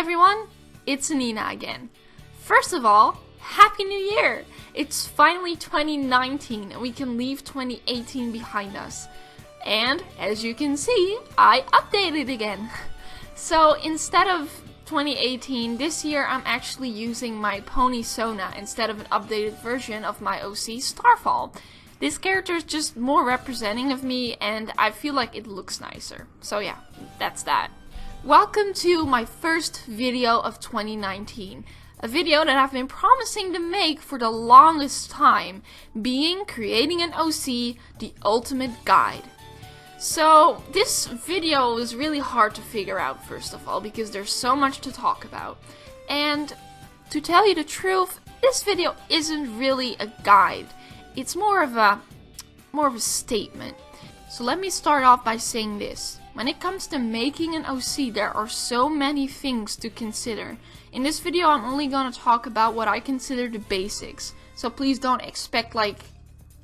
everyone, it's Anina again. First of all, Happy New Year! It's finally 2019 and we can leave 2018 behind us. And as you can see, I updated again. So instead of 2018, this year I'm actually using my pony Sona instead of an updated version of my OC Starfall. This character is just more representing of me and I feel like it looks nicer. So yeah, that's that. Welcome to my first video of 2019. A video that I've been promising to make for the longest time, being creating an OC, the ultimate guide. So this video is really hard to figure out, first of all, because there's so much to talk about. And to tell you the truth, this video isn't really a guide. It's more of a statement. So let me start off by saying this. When it comes to making an OC, there are so many things to consider. In this video, I'm only going to talk about what I consider the basics. So please don't expect like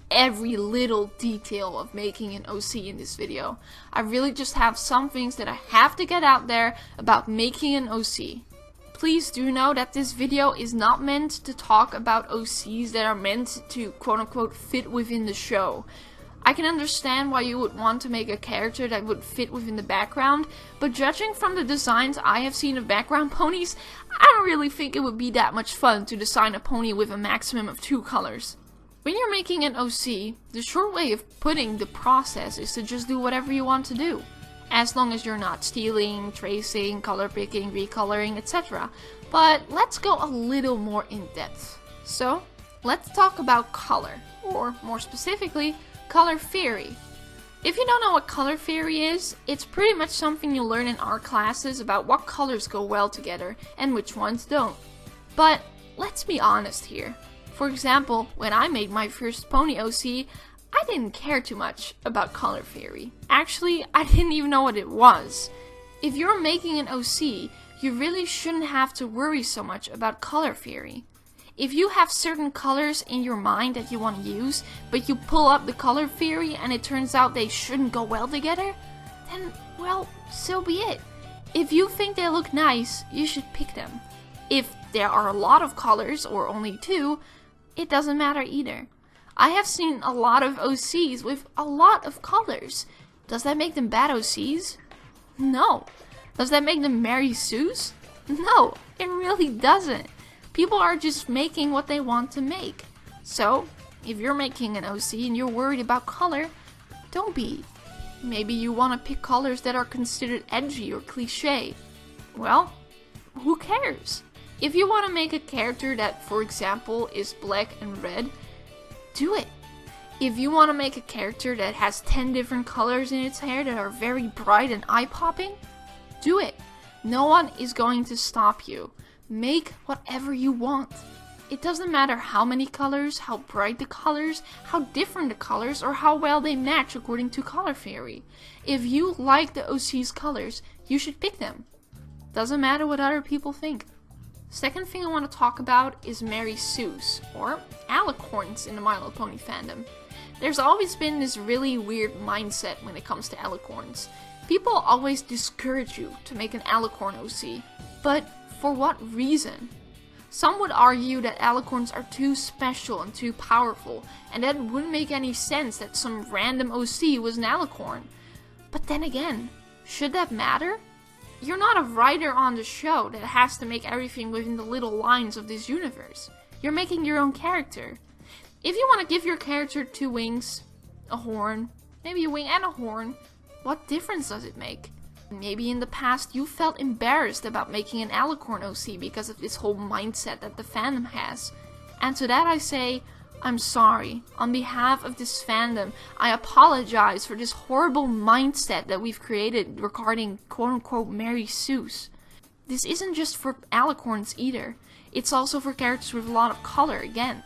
every little detail of making an OC in this video. I really just have some things that I have to get out there about making an OC. Please do know that this video is not meant to talk about OCs that are meant to quote-unquote fit within the show. I can understand why you would want to make a character that would fit within the background, but judging from the designs I have seen of background ponies, I don't really think it would be that much fun to design a pony with a maximum of 2 colors. When you're making an OC, the short way of putting the process is to just do whatever you want to do. As long as you're not stealing, tracing, color picking, recoloring, etc. But let's go a little more in depth. So, let's talk about color, or more specifically, color theory. If you don't know what color theory is, it's pretty much something you learn in art classes about what colors go well together and which ones don't. But let's be honest here. For example, when I made my first pony OC, I didn't care too much about color theory. Actually, I didn't even know what it was. If you're making an OC, you really shouldn't have to worry so much about color theory. If you have certain colors in your mind that you want to use, but you pull up the color theory and it turns out they shouldn't go well together, then, well, so be it. If you think they look nice, you should pick them. If there are a lot of colors, or only 2, it doesn't matter either. I have seen a lot of OCs with a lot of colors. Does that make them bad OCs? No. Does that make them Mary Sue's? No, it really doesn't. People are just making what they want to make. So, if you're making an OC and you're worried about color, don't be. Maybe you want to pick colors that are considered edgy or cliche. Well, who cares? If you want to make a character that, for example, is black and red, do it. If you want to make a character that has 10 different colors in its hair that are very bright and eye-popping, do it. No one is going to stop you. Make whatever you want. It doesn't matter how many colors, how bright the colors, how different the colors, or how well they match according to color theory. If you like the OC's colors, you should pick them. Doesn't matter what other people think. Second thing I want to talk about is Mary Sue's, or alicorns in the My Little Pony fandom. There's always been this really weird mindset when it comes to alicorns. People always discourage you to make an alicorn OC, but for what reason? Some would argue that alicorns are too special and too powerful, and that it wouldn't make any sense that some random OC was an alicorn. But then again, should that matter? You're not a writer on the show that has to make everything within the little lines of this universe. You're making your own character. If you want to give your character 2 wings, a horn, maybe a wing and a horn, what difference does it make? Maybe in the past you felt embarrassed about making an alicorn OC because of this whole mindset that the fandom has. And to that I say, I'm sorry. On behalf of this fandom, I apologize for this horrible mindset that we've created regarding quote-unquote Mary Sue's. This isn't just for alicorns either. It's also for characters with a lot of color again.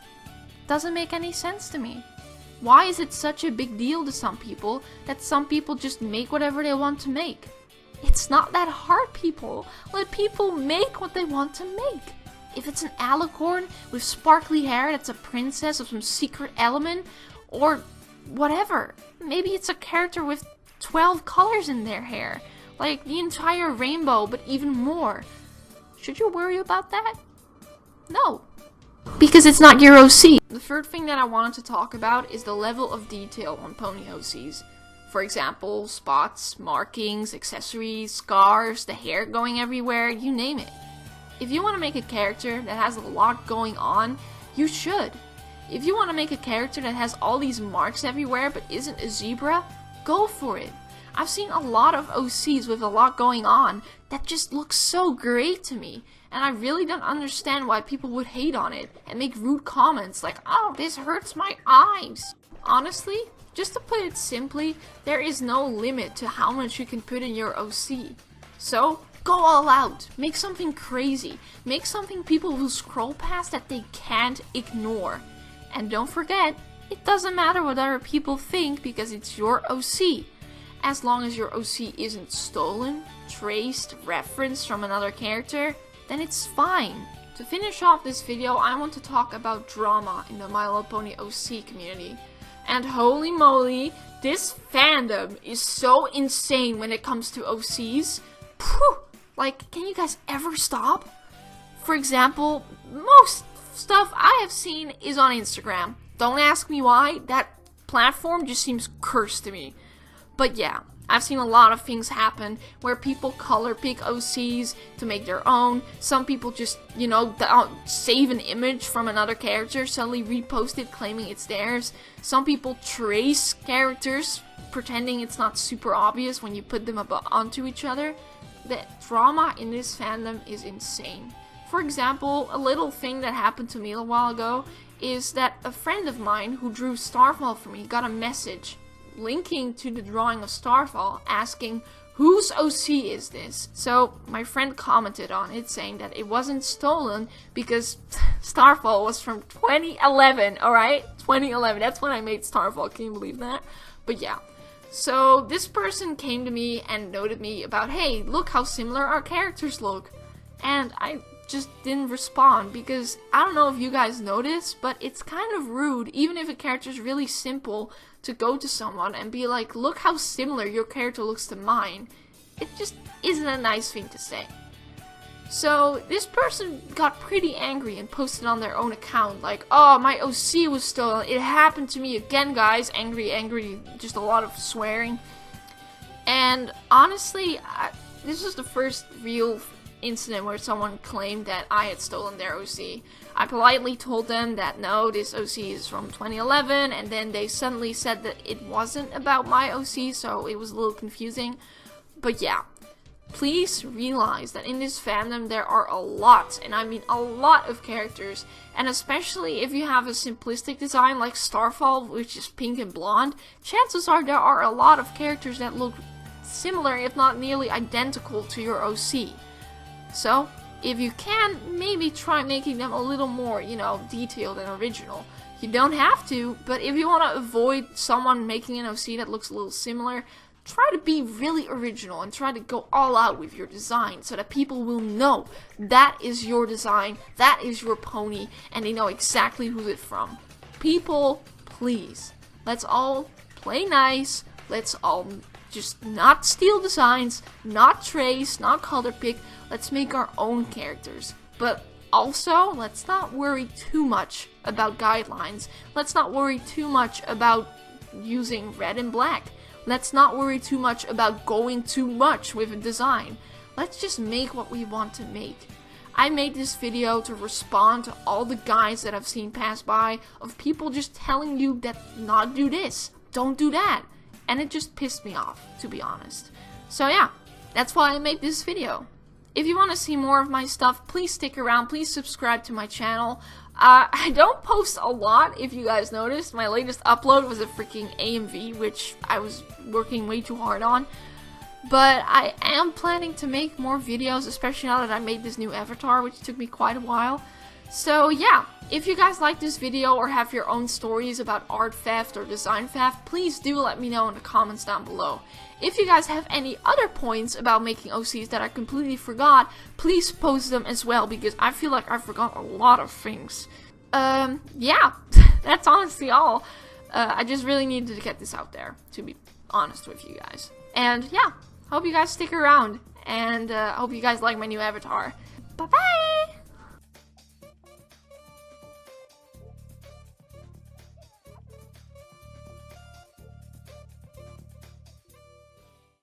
Doesn't make any sense to me. Why is it such a big deal to some people that some people just make whatever they want to make? It's not that hard, people. Let people make what they want to make. If it's an alicorn with sparkly hair that's a princess of some secret element, or whatever. Maybe it's a character with 12 colors in their hair. Like the entire rainbow, but even more. Should you worry about that? No. Because it's not your OC. The third thing that I wanted to talk about is the level of detail on pony OCs. For example, spots, markings, accessories, scars, the hair going everywhere, you name it. If you want to make a character that has a lot going on, you should. If you want to make a character that has all these marks everywhere but isn't a zebra, go for it. I've seen a lot of OCs with a lot going on that just looks so great to me, and I really don't understand why people would hate on it and make rude comments like, oh, this hurts my eyes. Honestly, just to put it simply, there is no limit to how much you can put in your OC. So, go all out. Make something crazy. Make something people will scroll past that they can't ignore. And don't forget, it doesn't matter what other people think because it's your OC. As long as your OC isn't stolen, traced, referenced from another character, then it's fine. To finish off this video, I want to talk about drama in the My Little Pony OC community. And holy moly, this fandom is so insane when it comes to OCs. Phew! Like, can you guys ever stop? For example, most stuff I have seen is on Instagram. Don't ask me why, that platform just seems cursed to me. But yeah, I've seen a lot of things happen where people color pick OCs to make their own. Some people just, save an image from another character, suddenly repost it claiming it's theirs. Some people trace characters, pretending it's not super obvious when you put them onto each other. The drama in this fandom is insane. For example, a little thing that happened to me a while ago is that a friend of mine who drew Starfall for me got a message linking to the drawing of Starfall asking, whose OC is this? So my friend commented on it saying that it wasn't stolen because Starfall was from 2011, alright? 2011, that's when I made Starfall, can you believe that? But yeah. So this person came to me and noted me about, hey, look how similar our characters look. And I just didn't respond because I don't know if you guys noticed, but it's kind of rude, even if a character is really simple, to go to someone and be like, look how similar your character looks to mine. It just isn't a nice thing to say. So this person got pretty angry and posted on their own account like, oh, my OC was stolen, it happened to me again, guys. Angry, just a lot of swearing. And honestly, this was the first real incident where someone claimed that I had stolen their OC. I politely told them that no, this OC is from 2011, and then they suddenly said that it wasn't about my OC, so it was a little confusing. But yeah, please realize that in this fandom there are a lot, and I mean a lot of characters, and especially if you have a simplistic design like Starfall, which is pink and blonde, chances are there are a lot of characters that look similar, if not nearly identical to your OC. So, if you can, maybe try making them a little more, detailed and original. You don't have to, but if you want to avoid someone making an OC that looks a little similar, try to be really original and try to go all out with your design so that people will know that is your design, that is your pony, and they know exactly who it's from. People, please, let's all play nice, let's all just not steal designs, not trace, not color pick. Let's make our own characters. But also, let's not worry too much about guidelines. Let's not worry too much about using red and black. Let's not worry too much about going too much with a design. Let's just make what we want to make. I made this video to respond to all the guys that I've seen pass by of people just telling you that not do this, don't do that. And it just pissed me off, to be honest. So yeah, that's why I made this video. If you want to see more of my stuff, please stick around, please subscribe to my channel. I don't post a lot, if you guys noticed. My latest upload was a freaking AMV, which I was working way too hard on. But I am planning to make more videos, especially now that I made this new avatar, which took me quite a while. So yeah, if you guys like this video or have your own stories about art theft or design theft, please do let me know in the comments down below. If you guys have any other points about making OCs that I completely forgot, please post them as well, because I feel like I forgot a lot of things. Yeah, that's honestly all. I just really needed to get this out there, to be honest with you guys. And yeah, hope you guys stick around, and hope you guys like my new avatar. Bye bye!